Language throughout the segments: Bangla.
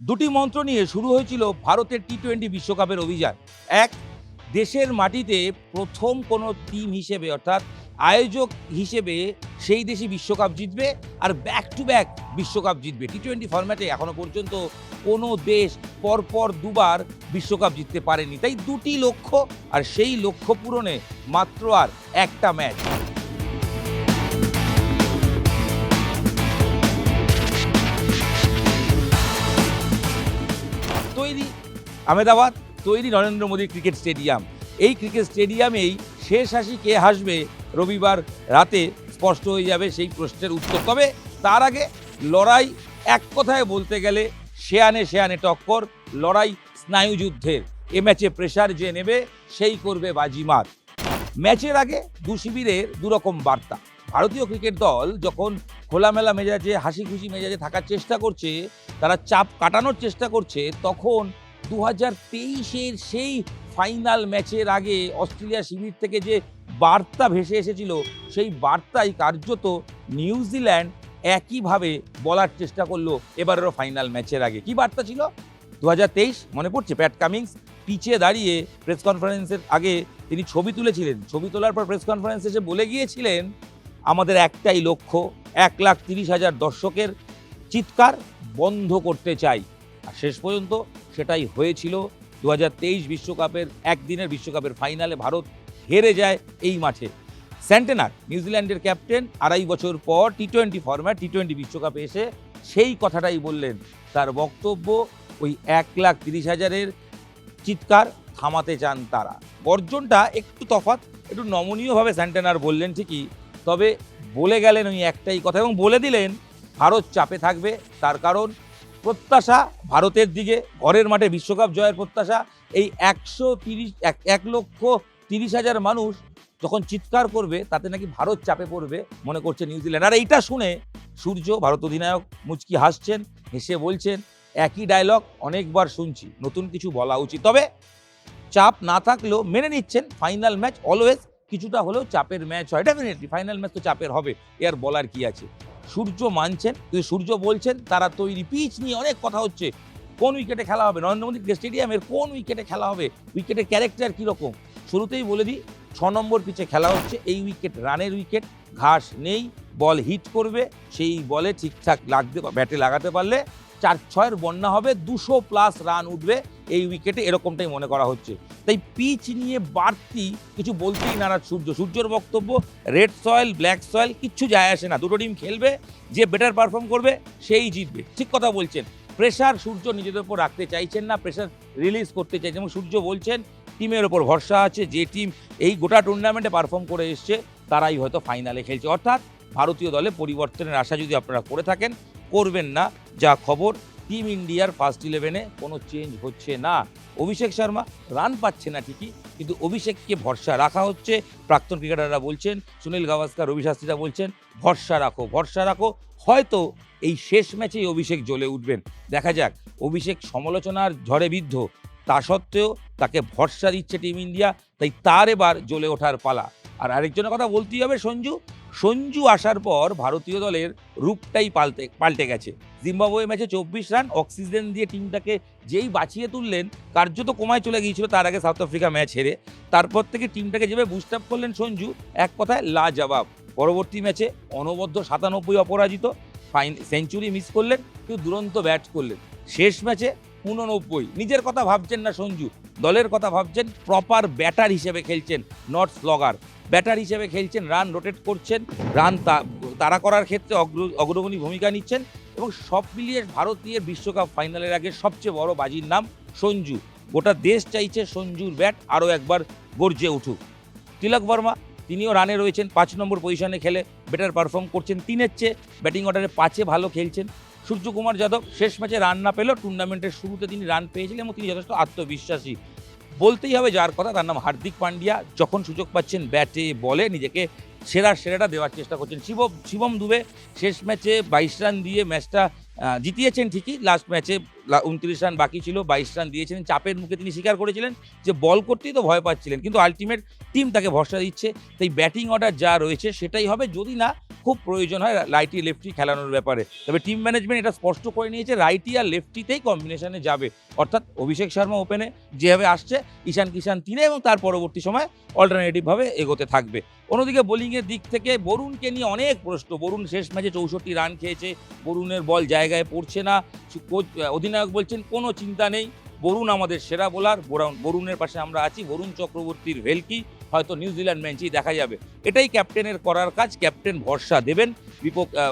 দুটি মন্ত্র নিয়ে শুরু হয়েছিল ভারতের টি-20 বিশ্বকাপের অভিযান। এক, দেশের মাটিতে প্রথম কোনো টিম হিসেবে অর্থাৎ আয়োজক হিসেবে সেই দেশই বিশ্বকাপ জিতবে আর ব্যাক টু ব্যাক বিশ্বকাপ জিতবে। টি-20 ফরম্যাটে এখনো পর্যন্ত কোনো দেশ পরপর দুবার বিশ্বকাপ জিততে পারেনি। তাই দুটি লক্ষ্য, আর সেই লক্ষ্য পূরণে মাত্র আর একটা ম্যাচ। তৈরি আহমেদাবাদ, তৈরি নরেন্দ্র মোদী ক্রিকেট স্টেডিয়াম। এই ক্রিকেট স্টেডিয়ামেই শেষ হাসি কে হাসবে রবিবার রাতে স্পষ্ট হয়ে যাবে সেই প্রশ্নের উত্তর। তবে তার আগে লড়াই, এক কথায় বলতে গেলে শেয়ানে শেয়ানে টক্কর, লড়াই স্নায়ুযুদ্ধের। এ ম্যাচে প্রেসার যে নেবে সেই করবে বাজিমাত। ম্যাচের আগে দু শিবিরের দুরকম বার্তা। ভারতীয় ক্রিকেট দল যখন খোলামেলা মেজাজে, হাসি খুশি মেজাজে থাকার চেষ্টা করছে, তারা চাপ কাটানোর চেষ্টা করছে, তখন 2023-এর সেই ফাইনাল ম্যাচের আগে অস্ট্রেলিয়া শিবির থেকে যে বার্তা ভেসে এসেছিল, সেই বার্তাই কার্যত নিউজিল্যান্ড একইভাবে বলার চেষ্টা করলো এবারেরও ফাইনাল ম্যাচের আগে। কি বার্তা ছিল? 2023 মনে পড়ছে, প্যাট কামিন্স পিচে দাঁড়িয়ে প্রেস কনফারেন্সের আগে তিনি ছবি তুলেছিলেন। ছবি তোলার পর প্রেস কনফারেন্সে এসে বলে গিয়েছিলেন, আমাদের একটাই লক্ষ্য, 1,30,000 দর্শকের চিৎকার বন্ধ করতে চাই। আর শেষ পর্যন্ত সেটাই হয়েছিল। 2023 বিশ্বকাপের একদিনের বিশ্বকাপের ফাইনালে ভারত হেরে যায় এই মাঠে। সেন্টেনার, নিউজিল্যান্ডের ক্যাপ্টেন, 2.5 বছর পর টি-20 ফরম্যাট, টি-20 বিশ্বকাপে এসে সেই কথাটাই বললেন। তার বক্তব্য, ওই 1,30,000-এর চিৎকার থামাতে চান তারা। গর্জনটা একটু তফাৎ, একটু নমনীয়ভাবে সেন্টেনার বললেন ঠিকই, তবে বলে গেলেন ওই একটাই কথা এবং বলে দিলেন ভারত চাপে থাকবে। তার কারণ প্রত্যাশা ভারতের দিকে, ঘরের মাঠে বিশ্বকাপ জয়ের প্রত্যাশা। এই 1,30,000 মানুষ যখন চিৎকার করবে, তাতে নাকি ভারত চাপে পড়বে মনে করছে নিউজিল্যান্ড। আর এইটা শুনে সূর্য, ভারত অধিনায়ক, মুচকি হাসছেন, হেসে বলছেন, একই ডায়লগ অনেকবার শুনছি, নতুন কিছু বলা উচিত। তবে চাপ না থাকলেও মেনে নিচ্ছেন ফাইনাল ম্যাচ অলওয়েজ কিছুটা হলেও চাপের ম্যাচ হয়। ডেফিনেটলি ফাইনাল ম্যাচ তো চাপের হবে, এর বলার কি আছে। সূর্য মানছেন, কিন্তু সূর্য বলছেন তারা তৈরি। পিচ নিয়ে অনেক কথা হচ্ছে, কোন উইকেটে খেলা হবে, নরেন্দ্র মোদী স্টেডিয়ামের কোন উইকেটে খেলা হবে, উইকেটের ক্যারেক্টার কীরকম। শুরুতেই বলে দিই, 6 নম্বর পিচে খেলা হচ্ছে। এই উইকেট রানের উইকেট, ঘাস নেই, বল হিট করবে, সেই বলে ঠিকঠাক ব্যাটে লাগাতে পারলে 4-6-এর বন্যা হবে, 200+ রান উঠবে এই উইকেটে, এরকমটাই মনে করা হচ্ছে। তাই পিচ নিয়ে বাড়তি কিছু বলতেই নারাজ সূর্য। সূর্যর বক্তব্য, রেড সয়েল ব্ল্যাক সয়েল কিচ্ছু যায় আসে না, দুটো টিম খেলবে, যে বেটার পারফর্ম করবে সেই জিতবে। ঠিক কথা বলছেন। প্রেশার সূর্য নিজেদের উপর রাখতে চাইছেন না, প্রেশার রিলিজ করতে চাইছেন। এবং সূর্য বলছেন টিমের ওপর ভরসা আছে, যে টিম এই গোটা টুর্নামেন্টে পারফর্ম করে এসছে তারাই হয়তো ফাইনালে খেলছে। অর্থাৎ ভারতীয় দলে পরিবর্তনের আশা যদি আপনারা করে থাকেন, করবেন না। যা খবর, টিম ইন্ডিয়ার ফার্স্ট 11-এ কোনো চেঞ্জ হচ্ছে না। অভিষেক শর্মা রান পাচ্ছে না ঠিকই, কিন্তু অভিষেককে ভরসা রাখা হচ্ছে। প্রাক্তন ক্রিকেটাররা বলছেন, সুনীল গাভাস্কার, রবি শাস্ত্রীরা বলছেন, ভরসা রাখো, ভরসা রাখো। হয়তো এই শেষ ম্যাচেই অভিষেক জ্বলে উঠবেন। দেখা যাক। অভিষেক সমালোচনার ঝড়ে বিদ্ধ, তা সত্ত্বেও তাকে ভরসা দিচ্ছে টিম ইন্ডিয়া, তাই তার এবার জ্বলে ওঠার পালা। আর আরেকজনের কথা বলতেই হবে, সঞ্জু আসার পর ভারতীয় দলের রূপটাই পাল্টে গেছে। জিম্বাবুয়ে ম্যাচে 24 রান, অক্সিজেন দিয়ে টিমটাকে যেই বাঁচিয়ে তুললেন, কার্যত কমায় চলে গিয়েছিল তার আগে সাউথ আফ্রিকা ম্যাচ হেরে। তারপর থেকে টিমটাকে যেভাবে বুস্ট আপ করলেন সঞ্জু, এক কথায় লাজবাব। পরবর্তী ম্যাচে অনবদ্য 97 অপরাজিত, সেঞ্চুরি মিস করলেন, কিন্তু দুরন্ত ব্যাট করলেন। শেষ ম্যাচে 89। নিজের কথা ভাবছেন না সঞ্জু, দলের কথা ভাবছেন। প্রপার ব্যাটার হিসেবে খেলছেন, নট স্লগার। ব্যাটার হিসেবে খেলছেন, রান রোটেট করছেন, রান তাড়া করার ক্ষেত্রে অগ্রগণী ভূমিকা নিচ্ছেন। এবং সব মিলিয়ে ভারতীয় বিশ্বকাপ ফাইনালের আগে সবচেয়ে বড় বাজির নাম সঞ্জু। গোটা দেশ চাইছে সঞ্জুর ব্যাট আরও একবার গর্জে উঠুক। তিলক বর্মা, তিনিও রানে রয়েছেন, 5 নম্বর পজিশনে খেলে বেটার পারফর্ম করছেন। 3-এর চেয়ে ব্যাটিং অর্ডারে 5-এ ভালো খেলছেন। সূর্যকুমার যাদব শেষ ম্যাচে রান না পেলেও টুর্নামেন্টের শুরুতে তিনি রান পেয়েছিলেন এবং তিনি যথেষ্ট আত্মবিশ্বাসী। বলতেই হবে যার কথা, তার নাম হার্দিক পান্ডিয়া। যখন সুযোগ পাচ্ছেন ব্যাটে বলে নিজেকে সেরাটা দেওয়ার চেষ্টা করছেন। শিবম দুবে শেষ ম্যাচে 22 রান দিয়ে ম্যাচটা জিতিয়েছেন ঠিকই। লাস্ট ম্যাচে 29 রান বাকি ছিল, 22 রান দিয়েছিলেন। চাপের মুখে তিনি স্বীকার করেছিলেন যে বল করতেই তো ভয় পাচ্ছিলেন, কিন্তু আলটিমেট টিম তাকে ভরসা দিচ্ছে। তাই ব্যাটিং অর্ডার যা রয়েছে সেটাই হবে, যদি না খুব প্রয়োজন হয় রাইটি লেফটি খেলানোর ব্যাপারে। তবে টিম ম্যানেজমেন্ট এটা স্পষ্ট করে নিয়েছে রাইটি আর লেফটিতেই কম্বিনেশনে যাবে, অর্থাৎ অভিষেক শর্মা ওপেনে যেভাবে আসছে ঈশান কিষান 3 এবং তার পরবর্তী সময় অল্টারনেটিভভাবে এগোতে থাকবে। অন্যদিকে বোলিংয়ের দিক থেকে বরুণকে নিয়ে অনেক প্রশ্ন। বরুণ শেষ ম্যাচে 64 রান খেয়েছে, বরুণের বল জায়গায় পড়ছে না। কোচ অধিনায়ক বলছেন কোনো চিন্তা নেই, বরুণ আমাদের সেরা বোলার, বরুণের পাশে আমরা আছি, বরুণ চক্রবর্তীর ভেলকি হয়তো নিউজিল্যান্ড ম্যাচেই দেখা যাবে। এটাই ক্যাপ্টেনের করার কাজ। ক্যাপ্টেন ভরসা দেবেন,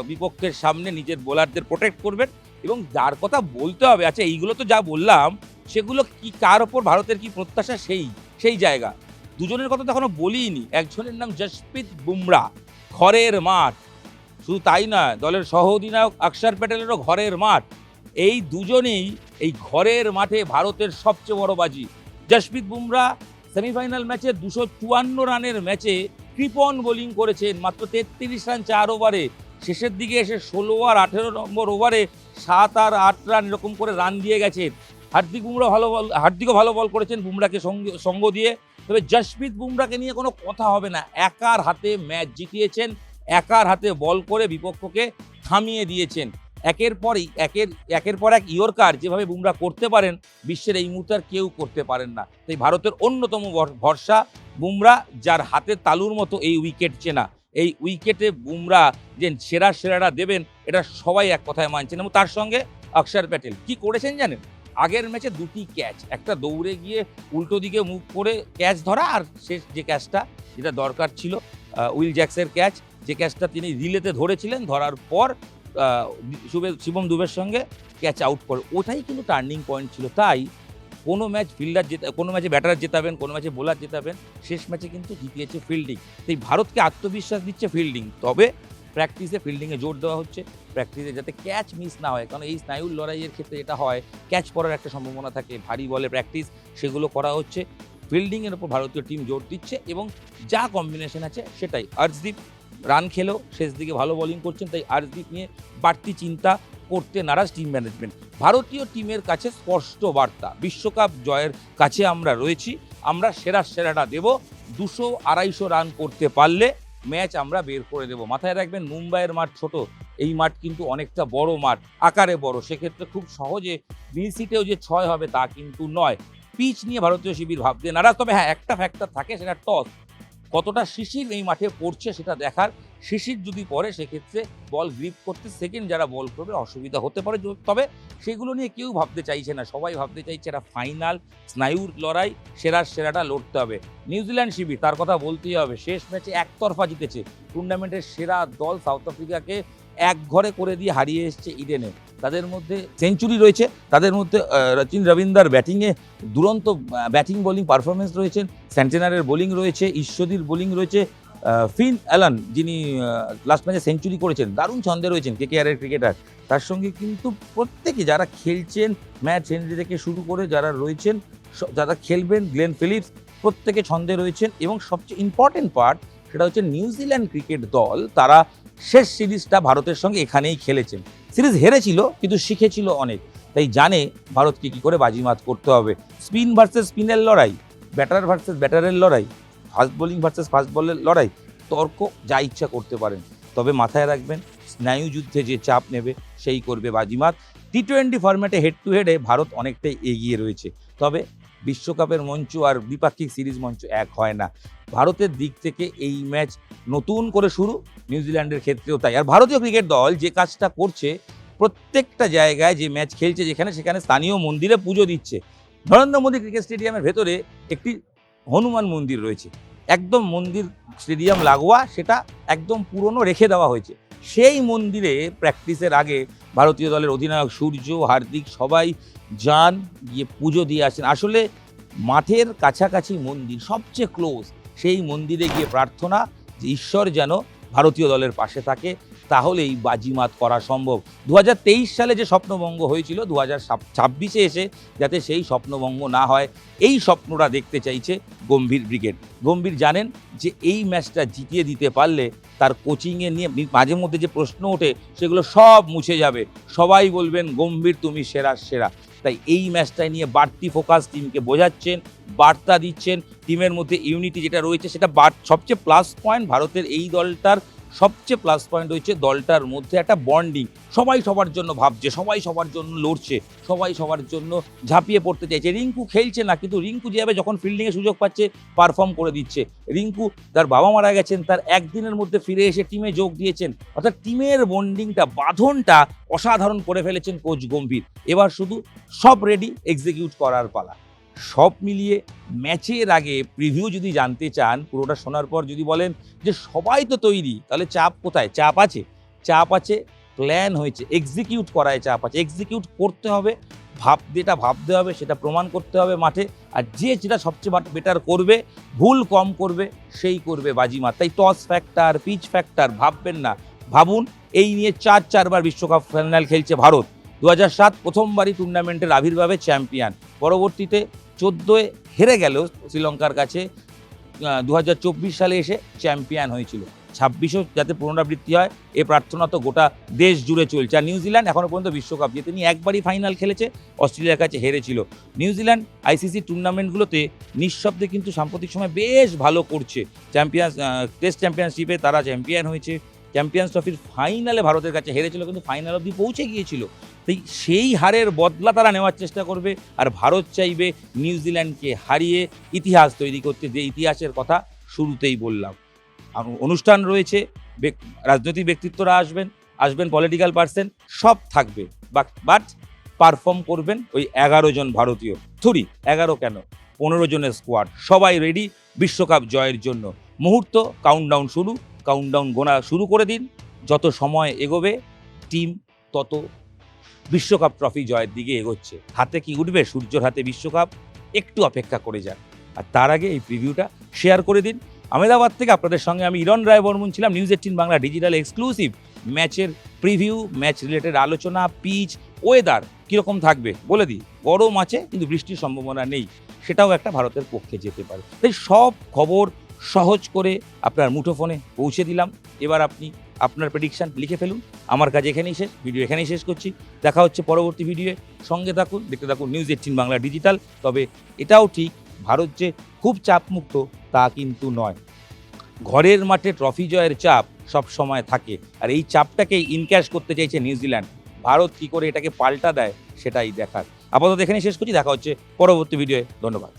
বিপক্ষের সামনে নিজের বোলারদের প্রোটেক্ট করবেন এবং যার কথা বলতে হবে, আচ্ছা এইগুলো তো যা বললাম সেগুলো কি কার ওপর ভারতের কি প্রত্যাশা সেই জায়গা। দুজনের কথা তো এখনো বলিনি। একজনের নাম জসপ্রীত বুমরা, ঘরের মাঠ, শুধু তাই না দলের সহ অধিনায়ক অক্ষর প্যাটেলেরও ঘরের মাঠ। এই দুজনেই এই ঘরের মাঠে ভারতের সবচেয়ে বড় বাজি। জসপ্রীত বুমরা সেমিফাইনাল ম্যাচে 254 রানের ম্যাচে কৃপন বোলিং করেছেন, মাত্র 33 রান 4 ওভারে। শেষের দিকে এসে 16 আর 18 নম্বর ওভারে 7 আর 8 রান এরকম করে রান দিয়ে গেছেন। হার্দিকও ভালো বল করেছেন বুমরাকে সঙ্গ দিয়ে। তবে জসপ্রীত বুমরাকে নিয়ে কোনো কথা হবে না, একার হাতে ম্যাচ জিতিয়েছেন, একার হাতে বল করে বিপক্ষকে থামিয়ে দিয়েছেন। একের পর এক ইয়র্কার যেভাবে বুমরা করতে পারেন বিশ্বের এই মুহূর্তে আর কেউ করতে পারেন না। তাই ভারতের অন্যতম ভরসা বুমরা, যার হাতের তালুর মতো এই উইকেট চেনা। এই উইকেটে বুমরা যে সেরাটা দেবেন এটা সবাই এক কথায় মানছেন। এবং তার সঙ্গে অক্ষর প্যাটেল কি করেছেন জানেন, আগের ম্যাচে 2টি ক্যাচ, একটা দৌড়ে গিয়ে উল্টো দিকে মুভ করে ক্যাচ ধরা, আর শেষ যে ক্যাচটা যেটা দরকার ছিল উইল জ্যাক্সের ক্যাচ, যে ক্যাচটা তিনি রিলেতে ধরেছিলেন, ধরার পর শিবম দুবের সঙ্গে ক্যাচ আউট করে, ওটাই কিন্তু টার্নিং পয়েন্ট ছিল। তাই কোনো ম্যাচে ব্যাটার জেতাবেন, কোনো ম্যাচে বোলার জেতাবেন, শেষ ম্যাচে কিন্তু জিতিয়েছে ফিল্ডিং। তাই ভারতকে আত্মবিশ্বাস দিচ্ছে ফিল্ডিং। তবে প্র্যাকটিসে ফিল্ডিংয়ে জোর দেওয়া হচ্ছে, প্র্যাকটিসে যাতে ক্যাচ মিস না হয়, কারণ এই স্নায়ুর লড়াইয়ের ক্ষেত্রে এটা হয়, ক্যাচ পড়ার একটা সম্ভাবনা থাকে। ভারী বলে প্র্যাকটিস, সেগুলো করা হচ্ছে। ফিল্ডিংয়ের ওপর ভারতীয় টিম জোর দিচ্ছে এবং যা কম্বিনেশন আছে সেটাই। অর্শদীপ রান খেলেও শেষ দিকে ভালো বোলিং করছেন, তাই অর্শদীপ নিয়ে বাড়তি চিন্তা করতে নারাজ টিম ম্যানেজমেন্ট। ভারতীয় টিমের কাছে স্পষ্ট বার্তা, বিশ্বকাপ জয়ের কাছে আমরা রয়েছি, আমরা সেরাটা দেব। 200-250 রান করতে পারলে ম্যাচ আমরা বের করে দেব। মাথায় রাখবেন মুম্বাইয়ের মাঠ ছোট, এই মাঠ কিন্তু অনেকটা বড় মাঠ, আকারে বড়, সেক্ষেত্রে খুব সহজে মিলসিটেও যে 6 হবে তা কিন্তু নয়। পিচ নিয়ে ভারতীয় শিবির ভাবতে নারাজ। তবে হ্যাঁ, একটা ফ্যাক্টর থাকে, সেটা টস। কতটা শিশির এই মাঠে পড়ছে সেটা দেখার। শিশির যদি পড়ে সেক্ষেত্রে বল গ্রিপ করতে সেকেন্ড যারা বল করবে অসুবিধা হতে পারে। তবে সেগুলো নিয়ে কেউ ভাবতে চাইছে না, সবাই ভাবতে চাইছে এটা ফাইনাল, স্নায়ুর লড়াই, সেরাটা লড়তে হবে। নিউজিল্যান্ড শিবির, তার কথা বলতেই হবে, শেষ ম্যাচে একতরফা জিতেছে। টুর্নামেন্টের সেরা দল সাউথ আফ্রিকাকে এক ঘরে করে দিয়ে হারিয়ে এসছে ইডেনে। তাদের মধ্যে সেঞ্চুরি রয়েছে, তাদের মধ্যে রচিন রবীন্দ্রার ব্যাটিংয়ে দুরন্ত ব্যাটিং বোলিং পারফরমেন্স রয়েছেন, সেন্টেনারের বোলিং রয়েছে, ঈশ্বরদীর বোলিং রয়েছে, ফিন অ্যালান যিনি লাস্ট ম্যাচে সেঞ্চুরি করেছেন, দারুণ ছন্দে রয়েছেন কেকেআরের ক্রিকেটার। তার সঙ্গে কিন্তু প্রত্যেকে যারা খেলছেন, ম্যাট হেনরি থেকে শুরু করে যারা রয়েছেন, যারা খেলবেন, গ্লেন ফিলিপস, প্রত্যেকে ছন্দে রয়েছেন। এবং সবচেয়ে ইম্পর্টেন্ট পার্ট সেটা হচ্ছে নিউজিল্যান্ড ক্রিকেট দল, তারা শেষ সিরিজটা ভারতের সঙ্গে এখানেই খেলেছেন। সিরিজ হেরেছিল কিন্তু শিখেছিল অনেক, তাই জানে ভারতকে কী করে বাজিমাত করতে হবে। স্পিন ভার্সেস স্পিনের লড়াই, ব্যাটার ভার্সেস ব্যাটারের লড়াই, ফাস্ট বোলিং ভার্সেস ফাস্ট বলের লড়াই, তর্ক যা ইচ্ছা করতে পারেন। তবে মাথায় রাখবেন স্নায়ু যুদ্ধে যে চাপ নেবে সেই করবে বাজিমাত। টি20 ফরম্যাটে হেড টু হেডে ভারত অনেকটাই এগিয়ে রয়েছে। তবে বিশ্বকাপের মঞ্চ আর দ্বিপাক্ষিক সিরিজ মঞ্চ এক হয় না। ভারতের দিক থেকে এই ম্যাচ নতুন করে শুরু, নিউজিল্যান্ডের ক্ষেত্রেও তাই। আর ভারতীয় ক্রিকেট দল যে কাজটা করছে, প্রত্যেকটা জায়গায় যে ম্যাচ খেলছে সেখানে স্থানীয় মন্দিরে পুজো দিচ্ছে। নরেন্দ্র মোদী ক্রিকেট স্টেডিয়ামের ভেতরে একটি হনুমান মন্দির রয়েছে, একদম মন্দির স্টেডিয়াম লাগোয়া, সেটা একদম পুরনো রেখে দেওয়া হয়েছে। সেই মন্দিরে প্র্যাকটিসের আগে ভারতীয় দলের অধিনায়ক সূর্য, হার্দিক সবাই যান, গিয়ে পুজো দিয়ে আসেন। আসলে মাঠের কাছাকাছি মন্দির, সবচেয়ে ক্লোজ, সেই মন্দিরে গিয়ে প্রার্থনা যে ঈশ্বর যেন ভারতীয় দলের পাশে থাকে, তাহলেই বাজিমাত করা সম্ভব। 2023 সালে যে স্বপ্নভঙ্গ হয়েছিল, 2026-এ এসে যাতে সেই স্বপ্নভঙ্গ না হয়, এই স্বপ্নটা দেখতে চাইছে গম্ভীর ব্রিগেড। গম্ভীর জানেন যে এই ম্যাচটা জিতিয়ে দিতে পারলে তার কোচিংয়ে নিয়ে মাঝে মধ্যে যে প্রশ্ন ওঠে সেগুলো সব মুছে যাবে, সবাই বলবেন গম্ভীর তুমি সেরা। তাই এই ম্যাচটায় নিয়ে বাড়তি ফোকাস টিমকে বোঝাচ্ছেন, বার্তা দিচ্ছেন। টিমের মধ্যে ইউনিটি যেটা রয়েছে সেটা সবচেয়ে প্লাস পয়েন্ট ভারতের এই দলটার সবচেয়ে প্লাস পয়েন্ট হচ্ছে দলটার মধ্যে একটা বন্ডিং, সবাই সবার জন্য ভাবছে, সবাই সবার জন্য লড়ছে, সবাই সবার জন্য ঝাঁপিয়ে পড়তে চাইছে। রিঙ্কু খেলছে না, কিন্তু রিঙ্কু যেভাবে যখন ফিল্ডিংয়ে সুযোগ পাচ্ছে পারফর্ম করে দিচ্ছে। রিঙ্কু তার বাবা মারা গেছেন, তার একদিনের মধ্যে ফিরে এসে টিমে যোগ দিয়েছেন, অর্থাৎ টিমের বন্ডিংটা, বাঁধনটা অসাধারণ করে ফেলেছেন কোচ গম্ভীর। এবার শুধু সব রেডি, এক্সিকিউট করার পালা। সব মিলিয়ে ম্যাচের আগে প্রিভিউ যদি জানতে চান, পুরোটা শোনার পর যদি বলেন যে সবাই তো তৈরি, তাহলে চাপ কোথায়? চাপ আছে, চাপ আছে, প্ল্যান হয়েছে, এক্সিকিউট করায় চাপ আছে। এক্সিকিউট করতে হবে, যেটা ভাবতে হবে সেটা প্রমাণ করতে হবে মাঠে, আর যেটা সবচেয়ে বেটার করবে, ভুল কম করবে, সেই করবে বাজিমাত। তাই টস ফ্যাক্টর, পিচ ফ্যাক্টর ভাববেন না, ভাবুন এই নিয়ে চারবার বিশ্বকাপ ফাইনাল খেলছে ভারত। 2007 প্রথমবারই টুর্নামেন্টের আবির্ভাবে চ্যাম্পিয়ন, পরবর্তীতে 14-এ হেরে গেল শ্রীলঙ্কার কাছে, 2024 সালে এসে চ্যাম্পিয়ন হয়েছিল। 26-ও যাতে পুনরাবৃত্তি হয় এ প্রার্থনা তো গোটা দেশ জুড়ে চলছে। আর নিউজিল্যান্ড এখনও পর্যন্ত বিশ্বকাপ জেতেনি, একবারই ফাইনাল খেলেছে, অস্ট্রেলিয়ার কাছে হেরেছিল। নিউজিল্যান্ড আইসিসি টুর্নামেন্টগুলোতে নিঃশব্দে কিন্তু সাম্প্রতিক সময় বেশ ভালো করছে। টেস্ট চ্যাম্পিয়নশিপে তারা চ্যাম্পিয়ন হয়েছে, চ্যাম্পিয়ন্স ট্রফির ফাইনালে ভারতের কাছে হেরেছিল, কিন্তু ফাইনাল অবধি পৌঁছে গিয়েছিল। তাই সেই হারের বদলা তারা নেওয়ার চেষ্টা করবে, আর ভারত চাইবে নিউজিল্যান্ডকে হারিয়ে ইতিহাস তৈরি করতে, যে ইতিহাসের কথা শুরুতেই বললাম। অনুষ্ঠান রয়েছে, রাজনৈতিক ব্যক্তিত্বরা আসবেন পলিটিক্যাল পার্সন, সব থাকবে, বাট পারফর্ম করবেন ওই 11 জন ভারতীয়। 11 কেন, 15 জনের স্কোয়াড, সবাই রেডি বিশ্বকাপ জয়ের জন্য। মুহূর্ত, কাউন্টডাউন গোনা শুরু করে দিন। যত সময় এগোবে টিম তত বিশ্বকাপ ট্রফি জয়ের দিকে এগোচ্ছে। হাতে কি উঠবে? সূর্যর হাতে বিশ্বকাপ, একটু অপেক্ষা করে যান। আর তার আগে এই প্রিভিউটা শেয়ার করে দিন। আহমেদাবাদ থেকে আপনাদের সঙ্গে আমি ইরন রায় বর্মন ছিলাম। নিউজ 18 বাংলা ডিজিটাল এক্সক্লুসিভ ম্যাচের প্রিভিউ, ম্যাচ রিলেটেড আলোচনা, পিচ, ওয়েদার কীরকম থাকবে বলে দিই। গরম আছে কিন্তু বৃষ্টির সম্ভাবনা নেই, সেটাও একটা ভারতের পক্ষে যেতে পারে। তাই সব খবর সহজ করে আপনার মুঠোফোনে পৌঁছে দিলাম। এবার আপনি আপনার প্রেডিকশান লিখে ফেলুন। আমার কাজ এখানেই শেষ, ভিডিও এখানেই শেষ করছি। দেখা হচ্ছে পরবর্তী ভিডিওয়ে, সঙ্গে থাকুন, দেখতে থাকুন নিউজ 18 বাংলা ডিজিটাল। তবে এটাও ঠিক, ভারত যে খুব চাপমুক্ত তা কিন্তু নয়। ঘরের মাঠে ট্রফি জয়ের চাপ সব সময় থাকে, আর এই চাপটাকেই ইনক্যাশ করতে চাইছে নিউজিল্যান্ড। ভারত কী করে এটাকে পাল্টা দেয় সেটাই দেখার। আপাতত এখানেই শেষ করছি, দেখা হচ্ছে পরবর্তী ভিডিওয়ে। ধন্যবাদ।